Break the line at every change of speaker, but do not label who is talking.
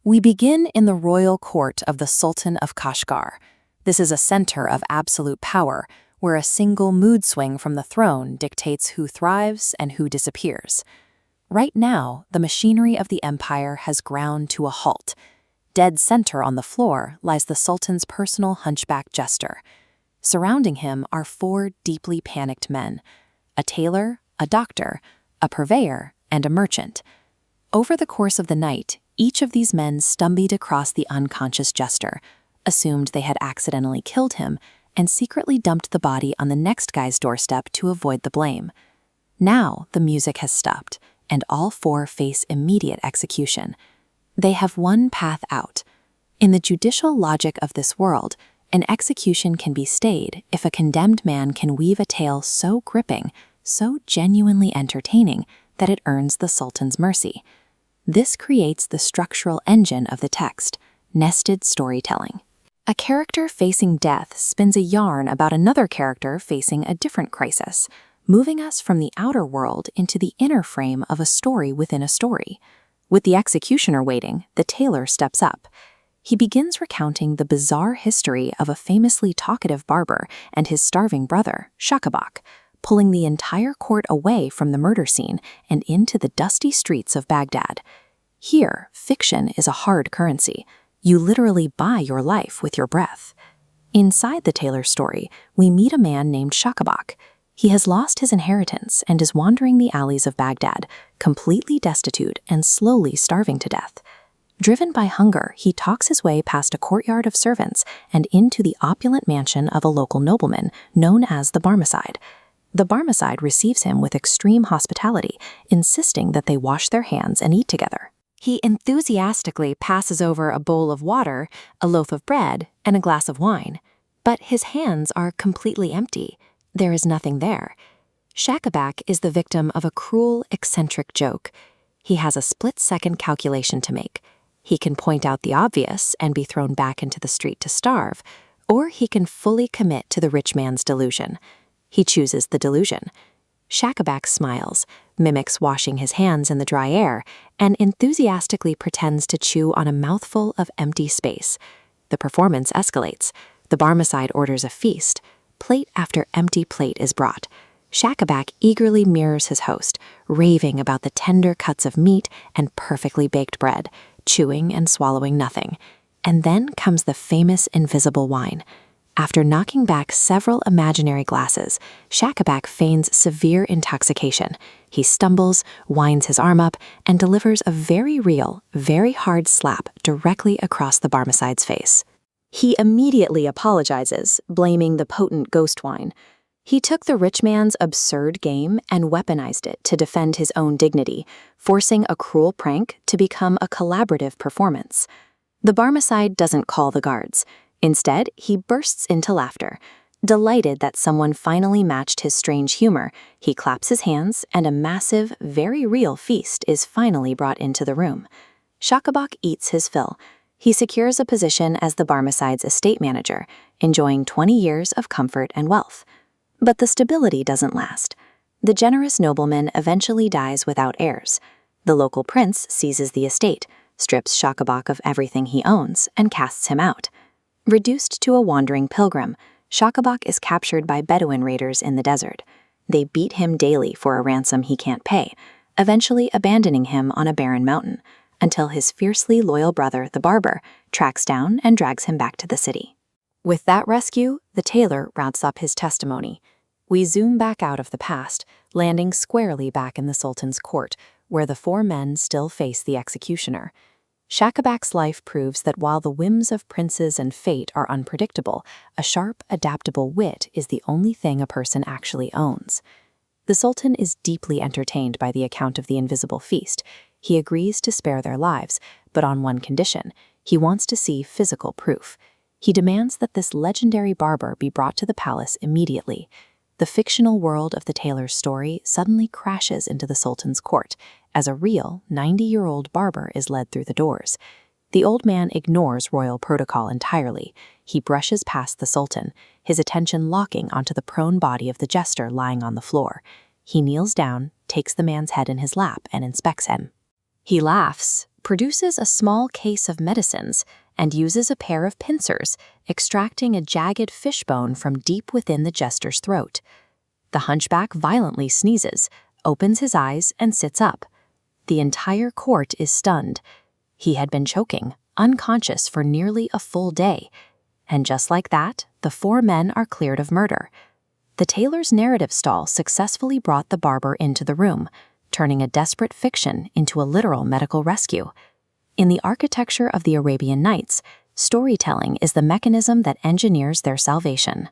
We begin in the royal court of the Sultan of Kashgar. This is a center of absolute power, where a single mood swing from the throne dictates who thrives and who disappears. Right now, the machinery of the empire has ground to a halt. Dead center on the floor lies the Sultan's personal hunchback jester. Surrounding him are four deeply panicked men: a tailor, a doctor, a purveyor, and a merchant. Over the course of the night, each of these men stumbled across the unconscious jester, assumed they had accidentally killed him, and secretly dumped the body on the next guy's doorstep to avoid the blame. Now the music has stopped, and all four face immediate execution. They have one path out. In the judicial logic of this world, an execution can be stayed if a condemned man can weave a tale so gripping, so genuinely entertaining, that it earns the Sultan's mercy. This creates the structural engine of the text, nested storytelling. A character facing death spins a yarn about another character facing a different crisis, moving us from the outer world into the inner frame of a story within a story. With the executioner waiting, the tailor steps up. He begins recounting the bizarre history of a famously talkative barber and his starving brother, Shakabak, pulling the entire court away from the murder scene and into the dusty streets of Baghdad. Here, fiction is a hard currency. You literally buy your life with your breath. Inside the tailor's story, we meet a man named Shakabak. He has lost his inheritance and is wandering the alleys of Baghdad, completely destitute and slowly starving to death. Driven by hunger, he talks his way past a courtyard of servants and into the opulent mansion of a local nobleman known as the Barmecide. The Barmecide receives him with extreme hospitality, insisting that they wash their hands and eat together. He enthusiastically passes over a bowl of water, a loaf of bread, and a glass of wine. But his hands are completely empty. There is nothing there. Shakabak is the victim of a cruel, eccentric joke. He has a split-second calculation to make. He can point out the obvious and be thrown back into the street to starve, or he can fully commit to the rich man's delusion. He chooses the delusion. Shakabak smiles, mimics washing his hands in the dry air, and enthusiastically pretends to chew on a mouthful of empty space. The performance escalates. The Barmecide orders a feast. Plate after empty plate is brought. Shakabak eagerly mirrors his host, raving about the tender cuts of meat and perfectly baked bread, chewing and swallowing nothing. And then comes the famous invisible wine. After knocking back several imaginary glasses, Shakabak feigns severe intoxication. He stumbles, winds his arm up, and delivers a very real, very hard slap directly across the Barmecide's face. He immediately apologizes, blaming the potent ghost wine. He took the rich man's absurd game and weaponized it to defend his own dignity, forcing a cruel prank to become a collaborative performance. The Barmecide doesn't call the guards. Instead, he bursts into laughter. Delighted that someone finally matched his strange humor, he claps his hands, and a massive, very real feast is finally brought into the room. Shakabak eats his fill. He secures a position as the Barmecide's estate manager, enjoying 20 years of comfort and wealth. But the stability doesn't last. The generous nobleman eventually dies without heirs. The local prince seizes the estate, strips Shakabak of everything he owns, and casts him out. Reduced to a wandering pilgrim, Shakabak is captured by Bedouin raiders in the desert. They beat him daily for a ransom he can't pay, eventually abandoning him on a barren mountain, until his fiercely loyal brother, the Barber, tracks down and drags him back to the city. With that rescue, the tailor rounds up his testimony. We zoom back out of the past, landing squarely back in the Sultan's court, where the four men still face the executioner. Shakabak's life proves that while the whims of princes and fate are unpredictable, a sharp, adaptable wit is the only thing a person actually owns. The Sultan is deeply entertained by the account of the invisible feast. He agrees to spare their lives, but on one condition: he wants to see physical proof. He demands that this legendary barber be brought to the palace immediately. The fictional world of the tailor's story suddenly crashes into the Sultan's court, as a real 90-year-old barber is led through the doors. The old man ignores royal protocol entirely. He brushes past the Sultan, his attention locking onto the prone body of the jester lying on the floor. He kneels down, takes the man's head in his lap, and inspects him. He laughs, produces a small case of medicines and uses a pair of pincers, extracting a jagged fishbone from deep within the jester's throat. The hunchback violently sneezes, opens his eyes, and sits up. The entire court is stunned. He had been choking, unconscious for nearly a full day. And just like that, the 4 men are cleared of murder. The tailor's narrative stall successfully brought the barber into the room, turning a desperate fiction into a literal medical rescue. In the architecture of the Arabian Nights, storytelling is the mechanism that engineers their salvation.